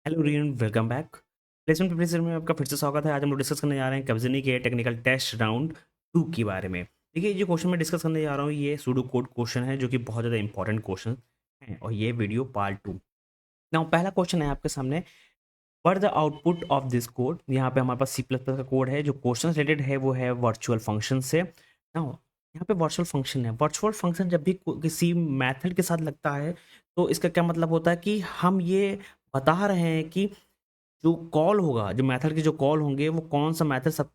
Hello rayon, welcome back. Placement preparation में आपका फिर से स्वागत है। आज हम लोग डिस्कस करने जा रहे हैं कब्जनी के टेक्निकल टेस्ट राउंड 2 के बारे में। देखिए, जो क्वेश्चन मैं डिस्कस करने जा रहा हूँ ये सूडो कोड क्वेश्चन है, जो कि बहुत ज़्यादा इंपॉर्टेंट क्वेश्चन है, और ये वीडियो पार्ट 2। नाउ पहला क्वेश्चन है आपके सामने, what the output of this code. यहाँ पे हमारे पास सी प्लस प्लस का कोड है। जो क्वेश्चन रिलेटेड है वो है वर्चुअल फंक्शन से। नाउ यहाँ पे वर्चुअल फंक्शन है। वर्चुअल फंक्शन जब भी किसी मैथड के साथ लगता है तो इसका क्या मतलब होता है कि हम ये बता रहे हैं कि जो कॉल होगा, जो मेथड के जो कॉल होंगे, वो कौन सा मेथड सब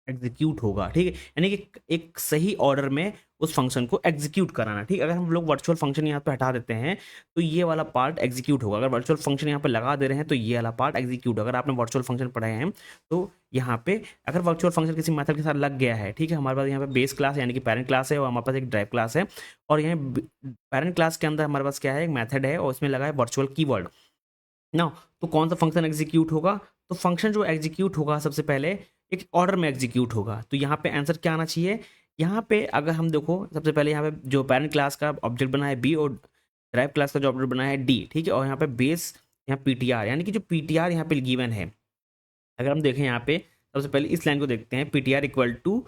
एग्जीक्यूट होगा। ठीक है, यानी कि एक सही ऑर्डर में उस फंक्शन को एग्जीक्यूट कराना। ठीक है, अगर हम लोग वर्चुअल फंक्शन यहाँ पे हटा देते हैं तो ये वाला पार्ट एग्जीक्यूट होगा। अगर वर्चुअल फंक्शन यहाँ पे लगा दे रहे हैं तो ये वाला पार्ट एग्जीक्यूट। अगर आपने वर्चुअल फंक्शन पढ़े हैं तो यहाँ पे अगर वर्चुअल फंक्शन किसी मेथड के साथ लग गया है, ठीक है, हमारे पास यहाँ पे बेस क्लास यानी कि पेरेंट क्लास है, और हमारे पास एक ड्राइव क्लास है, और यहाँ पेरेंट क्लास के अंदर हमारे पास क्या है, एक मेथड है और उसमें लगा है वर्चुअल कीवर्ड ना। तो कौन सा फंक्शन एग्जीक्यूट होगा? तो फंक्शन जो एग्जीक्यूट होगा सबसे पहले एक ऑर्डर में एग्जीक्यूट होगा। तो यहाँ पे आंसर क्या आना चाहिए? यहाँ पे अगर हम देखो, सबसे पहले यहाँ पे जो पेरेंट क्लास का ऑब्जेक्ट बना है बी, और ड्राइव क्लास का जो ऑब्जेक्ट बना है डी, ठीक है, और यहाँ पे बेस यहाँ पीटीआर, यानी कि जो पीटीआर यहाँ पे गिवन है, अगर हम देखें यहाँ पे सबसे पहले इस लाइन को देखते हैं, PTR equal to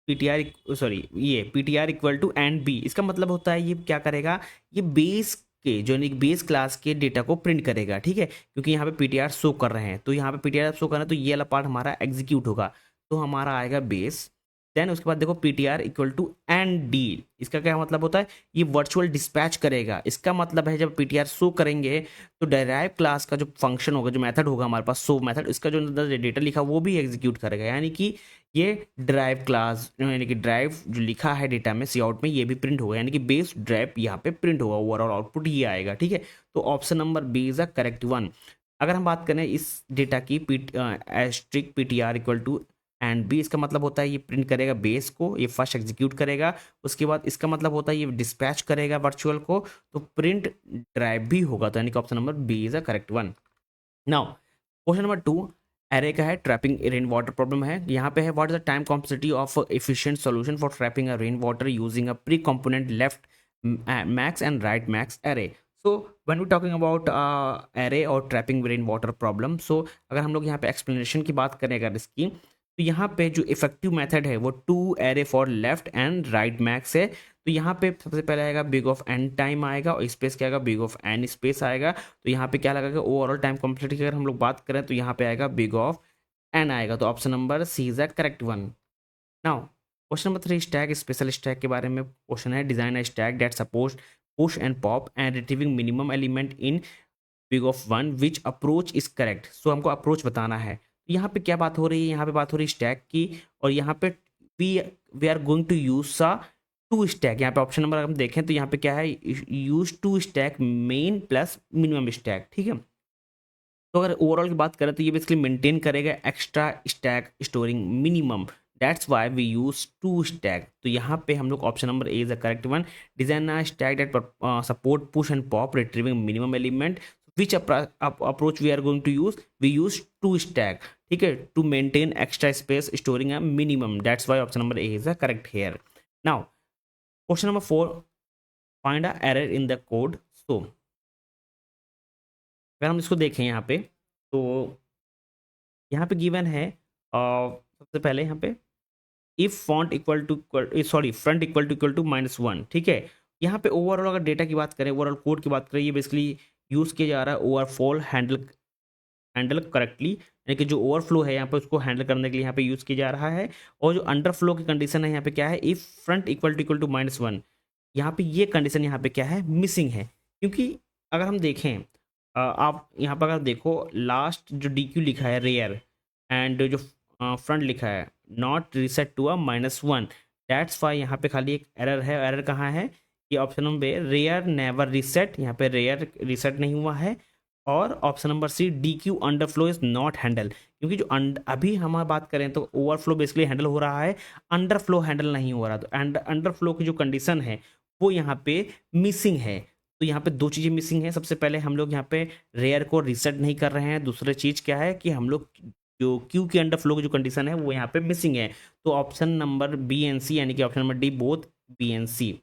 PTR, sorry, ये PTR equal to and B. इसका मतलब होता है ये क्या करेगा, ये बेस के जो बेस क्लास के डेटा को प्रिंट करेगा। ठीक है, क्योंकि यहाँ पे पीटीआर शो कर रहे हैं, तो यहाँ पे पीटीआर शो कर रहे हैं तो ये वाला पार्ट हमारा एग्जीक्यूट होगा। तो हमारा आएगा बेस, देन उसके बाद देखो PTR equal to and D. इसका क्या मतलब होता है, ये वर्चुअल डिस्पैच करेगा। इसका मतलब है जब पीटीआर शो करेंगे तो डेराइव क्लास का जो फंक्शन होगा, जो मेथड होगा हमारे पास शो मेथड, इसका जो डेटा लिखा वो भी एग्जीक्यूट करेगा। यानी कि ये ड्राइव क्लास यानी कि ड्राइव जो लिखा है डेटा में सी आउट में, ये भी प्रिंट होगा, यानी कि बेस ड्राइव यहाँ पे प्रिंट होगा, ओवरऑल आउटपुट ये आएगा। ठीक है, तो option number B is a correct one. अगर हम बात करें इस डेटा की, asterisk P T R equal to and B, इसका मतलब होता है ये प्रिंट करेगा बेस को, ये फर्स्ट एग्जीक्यूट करेगा, उसके बाद इसका मतलब होता है ये डिस्पैच करेगा वर्चुअल को, तो प्रिंट ड्राइव भी होगा। तो यानी कि option number B is a correct one. Now question number 2 array का है, ट्रैपिंग रेन वाटर प्रॉब्लम है। यहाँ पे है, what is the time complexity of efficient solution for trapping a rain water using a pre component left max and right max array. So when we talking about array और trapping rain water problem, so अगर हम लोग यहाँ पे explanation की बात करें अगर इसकी, तो यहाँ पे जो इफेक्टिव मेथड है वो two array for left and right max है। तो यहाँ पे सबसे पहले आएगा बिग ऑफ एन टाइम आएगा, और स्पेस क्या आएगा, बिग ऑफ एन स्पेस आएगा। तो यहाँ पे क्या लगेगा, ओवरऑल टाइम कॉम्प्लेक्सिटी की अगर हम लोग बात करें तो यहाँ पे आएगा बिग ऑफ एन आएगा। तो option number C is the correct one. Now question number 3 stack special stack के बारे में क्वेश्चन है, design a stack that suppose push and pop and retrieving minimum element in big of one which approach is correct. So हमको approach बताना है। तो यहाँ पे क्या बात हो रही है, यहाँ पे बात हो रही है स्टैक की, और यहाँ पे we we are going to use सा टू स्टैक। यहाँ पे ऑप्शन नंबर हम देखें तो यहाँ पे क्या है, use two stack main plus minimum stack. ठीक है, तो अगर ओवरऑल की बात करें तो ये बेसिकली मेंटेन करेगा extra stack storing minimum, that's why we use two stack. तो यहाँ पे हम लोग option number A is the correct one. Design a stack that support push and pop retrieving minimum element which approach we are going to use, we use two stack. ठीक है, to maintain extra space storing a minimum, that's why option number A is the correct here. Now question number 4, find a error in the code. So अगर हम इसको देखें यहाँ पे, तो यहाँ पे गिवन है सबसे पहले यहाँ पे if font equal to, sorry, front equal to -1। ठीक है, यहाँ पे ओवरऑल अगर डेटा की बात करें, ओवरऑल कोड की बात करें, ये बेसिकली यूज़ किया जा रहा है ओवरफॉल हैंडल हैंडल करेक्टली, यानी कि जो ओवरफ्लो है यहाँ पे उसको हैंडल करने के लिए यहाँ पे यूज़ किया जा रहा है। और जो अंडरफ्लो की कंडीशन है यहाँ पे क्या है, इफ फ्रंट इक्वल टू -1, यहाँ पे ये कंडीशन यहाँ पे क्या है, मिसिंग है। क्योंकि अगर हम देखें, आप यहाँ पर अगर देखो लास्ट जो डी क्यू लिखा है रेयर, एंड जो फ्रंट लिखा है not reset to a -1, that's why यहाँ पे खाली एक एरर है। एरर कहाँ है, ये option number rear never reset, यहाँ पे रेयर रीसेट नहीं हुआ है। और option number C dequeue underflow is not handle, क्योंकि जो अभी हम बात करें तो ओवरफ्लो बेसिकली हैंडल हो रहा है, अंडरफ्लो हैंडल नहीं हो रहा। तो अंडरफ्लो की जो कंडीशन है वो यहाँ पे मिसिंग है। तो यहाँ पे दो चीज़ें मिसिंग है। सबसे पहले हम लोग यहाँ पे रेयर को रीसेट नहीं कर रहे हैं, दूसरी चीज़ क्या है कि हम लोग जो क्यू के अंडर फ्लो की जो कंडीशन है वो यहाँ पे मिसिंग है। तो option number B and C, यानी कि option number D both B and C.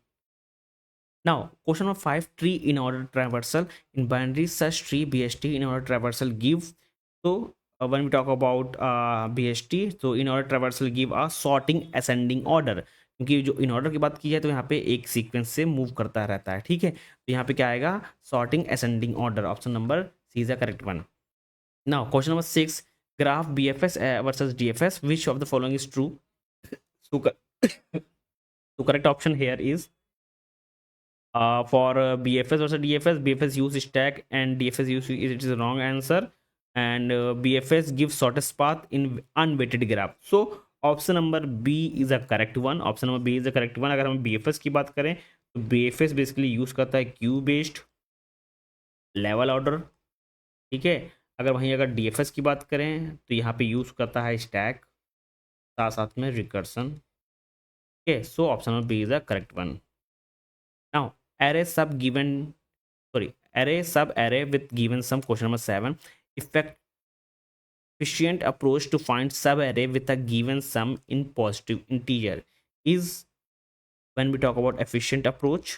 Now, question number 5, tree in order traversal. In binary, such tree BST in order traversal give. So, when we talk about BST, so in order traversal give a sorting ascending order. क्योंकि जो in order की बात की जाए तो यहाँ पे एक सीक्वेंस से मूव करता रहता है, ठीक है। तो यहाँ पे क्या आएगा, sorting ascending order, option number C is the correct one. Now question number 6, graph BFS versus DFS, which of the following is true? So correct option here is for BFS versus DFS, BFS use stack and DFS use, it is a wrong answer, and BFS gives shortest path in unweighted graph. So option number B is a correct one, option number B is a correct one. अगर हम BFS की बात करें तो BFS basically use करता है Q based level order, ठीक है। अगर वहीं अगर DFS की बात करें तो यहाँ पे यूज करता है स्टैक, साथ साथ में recursion, okay, so option number B is the correct one. Now, array sub given, sorry, array sub array with given sum, question number 7. Efficient approach to find sub array with a given sum in positive integer is, when we talk about efficient approach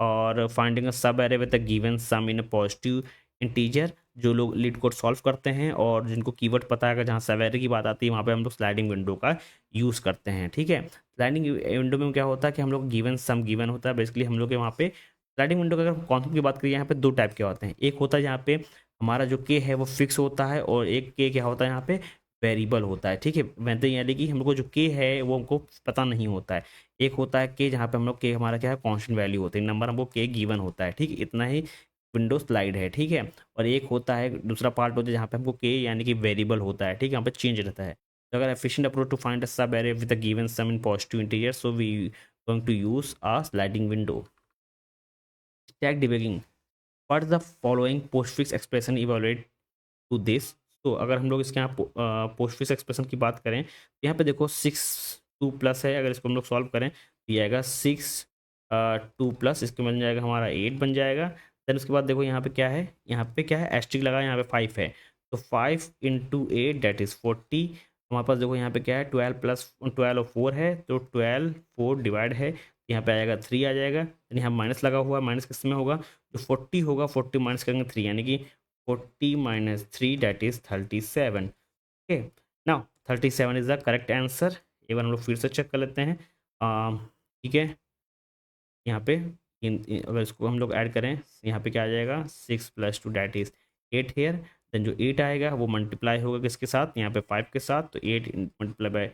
और finding a sub array with a given sum in a positive integer, जो लोग leet code solve करते हैं और जिनको keyword पता है, जहाँ सब एरे की बात आती है वहाँ पे हम लोग स्लाइडिंग विंडो का यूज़ करते हैं, ठीक है। स्लाइडिंग विंडो में क्या होता है कि हम लोग गिवन सम गिवन होता है, बेसिकली हम लोग के वहाँ पे स्लाइडिंग विंडो का अगर कॉन्सेप्ट की बात करिए, यहाँ पे दो टाइप के होते हैं। एक होता है जहाँ पे हमारा जो के है वो फिक्स होता है, और एक के क्या होता है यहाँ पे वेरिएबल होता है, ठीक है। वैसे यानी कि हम लोग को जो के है वो हमको पता नहीं होता है। एक होता है के जहाँ पे हम लोग के हमारा क्या है कॉन्स्टेंट वैल्यू होती है, नंबर हमको के गिवन होता है, ठीक है, इतना ही विंडो स्लाइड है, ठीक है। और एक होता है दूसरा पार्ट होता है जहाँ पे हमको के यानी कि वेरिएबल होता है, ठीक है, यहाँ पे चेंज रहता है। तो अगर efficient approach to find a sub array with a given sum in positive integer, so we going to use a sliding window. Stack debugging, what is the following postfix expression evaluate to this? तो अगर हम लोग इसके यहाँ postfix expression की बात करें तो यहाँ पे देखो 6 2 प्लस है, अगर इसको हम लोग सॉल्व करें तो ये आएगा 6 2 प्लस, इसके बन जाएगा हमारा 8 बन जाएगा। देन उसके बाद देखो यहाँ पे क्या है, यहाँ पे क्या है एस्ट्रिक लगा, यहाँ पे 5 है, तो 5 × 8 दैट इज 40। हमारे पास देखो यहाँ पे क्या है 12 और 4 है, तो 12 4 डिवाइड है, यहाँ पे आएगा 3 आ जाएगा। यानी यहाँ माइनस लगा हुआ है, माइनस किस में होगा, जो 40 होगा 40 माइनस करेंगे 3, यानी कि 40 - 3 that is 37। Okay, now 37 is the correct answer. एक बार हम लोग फिर से चेक कर लेते हैं, ठीक है। यहाँ पे अगर इसको हम लोग ऐड करें, यहाँ पे क्या आ जाएगा 6 + 2 दैट इज 8 हेयर। देन जो 8 आएगा वो मल्टीप्लाई होगा किसके साथ, यहाँ पे 5 के साथ, तो 8 मल्टीप्लाई बाय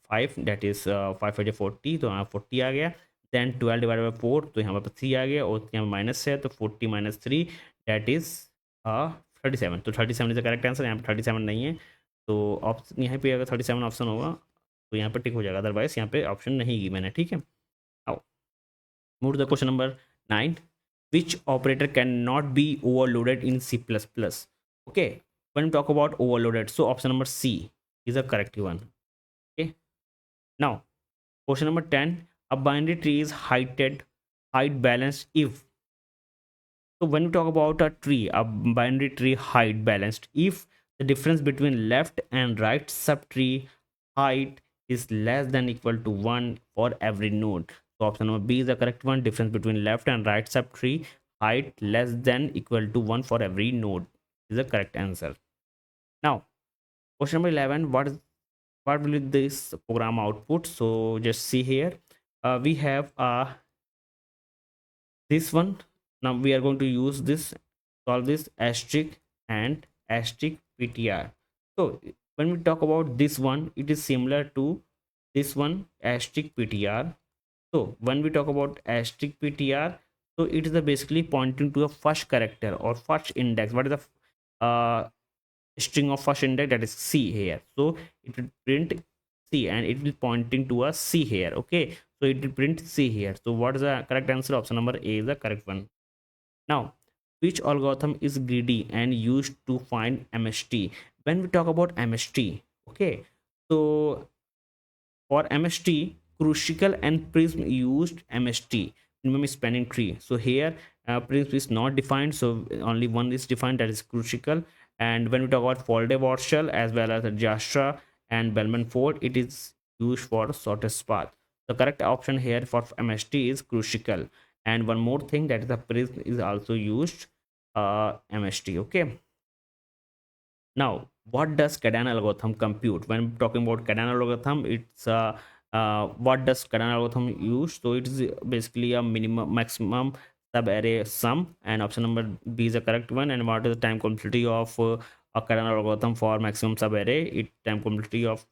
5 दैट इज 5 × 40, तो यहाँ 40 आ गया। देन 12 डिवाइड बाई 4, तो यहाँ पर 3 आ गया, और यहाँ माइनस है, तो 40 - 3 दैट इज 37। तो 37 इज द करेक्ट आंसर, यहाँ पे 37 नहीं है, तो ऑप्शन यहाँ पे अगर 37 ऑप्शन होगा तो यहाँ पे टिक हो जाएगा, अदरवाइज यहाँ पे ऑप्शन नहीं की मैंने, ठीक है। आओ move to the question number 9, which operator cannot be overloaded in C++? Okay, when we talk about overloaded, so option number C is the correct one. Okay, now question number 10, a binary tree is height balanced if. So when we talk about a tree, a binary tree height balanced if the difference between left and right subtree height is less than equal to 1 for every node. So option number B is the correct one. Difference between left and right subtree height less than equal to 1 for every node is the correct answer. Now question number 11, what will this program output? So just see here, we have this one. Now we are going to use this, solve this asterisk and asterisk PTR. So when we talk about this one, it is similar to this one asterisk PTR. So when we talk about asterisk PTR, so it is the basically pointing to a first character or first index. What is the string of first index? That is C here. So it will print C and it will pointing to a C here. Okay, so it will print C here. So what is the correct answer? Option number A is the correct one. Now, which algorithm is greedy and used to find MST? When we talk about MST, okay, so for MST, Crucial and Prism used MST, minimum spanning tree. So here, Prism is not defined, so only one is defined, that is Crucial. And when we talk about Folde-Warshall as well as Jastra and Bellman-Ford, it is used for shortest path. The correct option here for MST is Crucial. and one more thing, that is the prism is also used, MST. Okay. Now, what does Cardan algorithm compute? When talking about Cardan algorithm, it's what does Cardan algorithm use? So it is basically a minimum maximum sub array sum, and option number B is the correct one. And what is the time complexity of a Cardan algorithm for maximum sub array? It time complexity of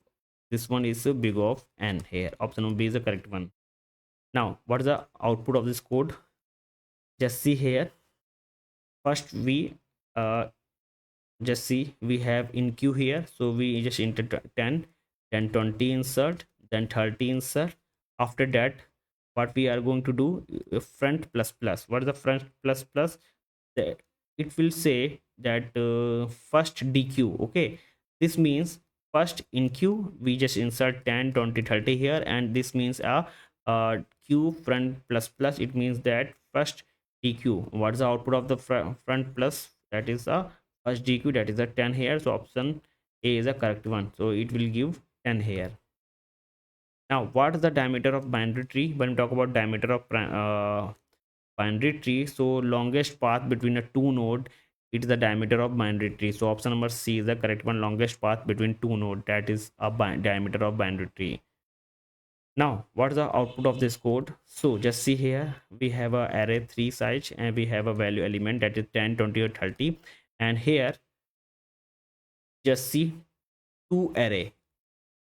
this one is big of n here. Option number B is the correct one. Now, what is the output of this code? Just see here. First, we uh, just see we have in queue here, so we just enter 10, then 20 insert, then 30 insert. After that, what we are going to do, front plus plus. What is the front plus plus? It will say that first dq. Okay, this means first in queue we just insert 10, 20, 30 here, and this means q front plus plus. It means that first dq. What is the output of the front plus? That is a first dq, that is a 10 here. So option A is the correct one, so it will give 10 here. Now, what is the diameter of binary tree? When we talk about diameter of binary tree, so longest path between a two node, it is the diameter of binary tree. So option number C is the correct one. Longest path between two node, that is a diameter of binary tree. Now, what is the output of this code? So just see here, we have a array 3 size, and we have a value element that is 10, 20 or 30. And here just see two array.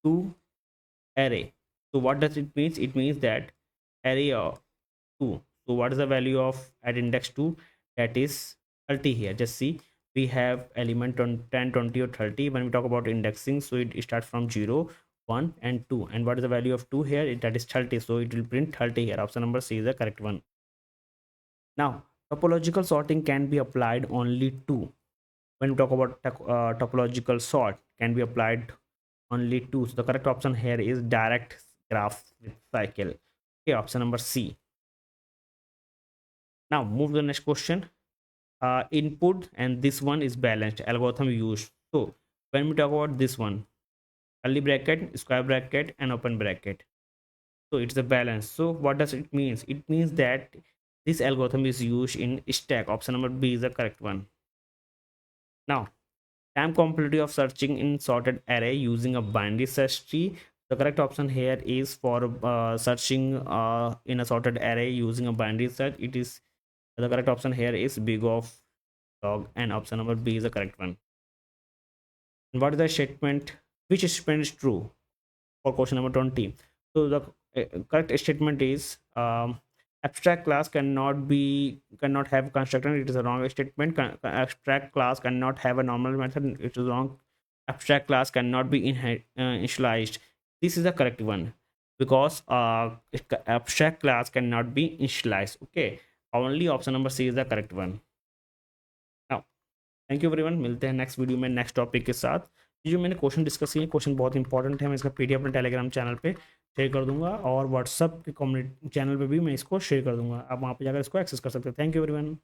So what does it means? It means that array of 2. So what is the value of at index 2? That is 30 here. Just see, we have element on 10, 20 or 30. When we talk about indexing, so it starts from 0, 1 and 2. And what is the value of 2 here? That is 30. So it will print 30 here. Option number C is the correct one. Now, topological sorting can be applied only to, when we talk about topological sort, can be applied only to. So the correct option here is direct graph with cycle. Okay, option number C. Now move to the next question. Input, and this one is balanced algorithm used. So when we talk about this one, curly bracket, square bracket and open bracket, so it's a balance. So what does it means? It means that this algorithm is used in stack. Option number B is the correct one. Now, time complexity of searching in sorted array using a binary search tree. The correct option here is for searching in a sorted array using a binary search. It is the correct option here is big of log, and option number B is the correct one. And what is the statement? Which statement is true for question number 20? So the correct statement is abstract class cannot have constructor. It is a wrong statement. Abstract class cannot have a normal method. It is wrong. Abstract class cannot be initialized. This is the correct one, because abstract class cannot be initialized. Okay, only option number C is the correct one. Now, thank you everyone, मिलते हैं next video में next topic के साथ। ये जो मैंने question discuss किए, question बहुत इंपॉर्टेंट है। मैं इसका पीडीएफ अपने टेलीग्राम चैनल पे शेयर कर दूंगा, और व्हाट्सअप के कम्युनिटी चैनल पे भी मैं इसको शेयर कर दूंगा। आप वहाँ पे जाकर इसको एक्सेस कर सकते हैं। Thank you everyone.